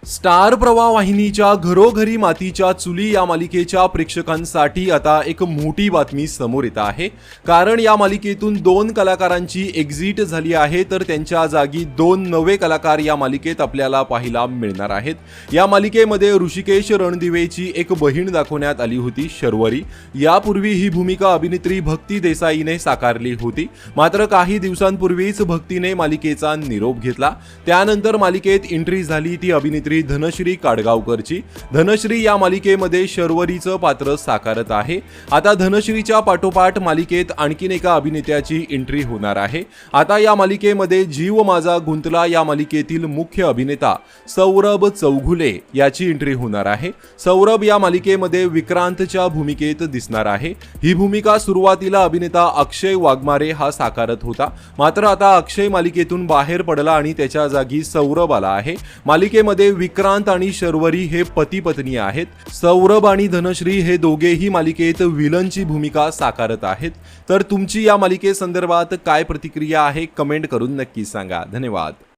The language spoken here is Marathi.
स्टार प्रवाह वाहिनीच्या घरोघरी मातीच्या चुली या मालिकेच्या प्रेक्षकांसाठी आता एक मोठी बातमी समोर येत आहे। कारण या मालिकेतून 2 कलाकारांची एक्झिट झाली आहे, तर त्यांच्या जागी 2 नवे कलाकार या मालिकेत आपल्याला पाहायला मिळणार आहेत। या मालिकेमध्ये ऋषिकेश रणदिवेची एक बहीण दाखवण्यात आली होती, शर्वरी। यापूर्वी ही भूमिका अभिनेत्री भक्ती देसाईने साकारली होती, मात्र काही दिवसांपूर्वीच भक्तीने मालिकेचा निरोप घेतला। त्यानंतर मालिकेत एंट्री झाली ती अभिनेत्री धनश्री काडगावकरची। धनश्री या मालिकेमध्ये शर्वरीचं पात्र साकारत आहे। आता धनश्रीच्या पाठोपाठ मालिकेत आणखीन एका अभिनेत्याची एंट्री होणार आहे। आता या मालिकेमध्ये जीव माझा गुंतला या मालिकेतील मुख्य अभिनेता सौरभ चौघुले याची एंट्री होणार आहे। सौरभ या मालिकेमध्ये विक्रांतच्या भूमिकेत दिसणार आहे। ही भूमिका सुरुवातीला अभिनेता अक्षय वाघमारे हा साकारत होता, मात्र आता अक्षय मालिकेतून बाहेर पडला आणि त्याच्या जागी सौरभ आला आहे। मालिकेमध्ये विक्रांत आणि शर्वरी हे पती पत्नी आहेत। सौरभ आणि धनश्री हे दोघेही मालिकेत विलनची भूमिका साकारत आहेत। तर तुमची या मालिकेसंदर्भात काय प्रतिक्रिया आहे, कमेंट करून नक्की सांगा। धन्यवाद।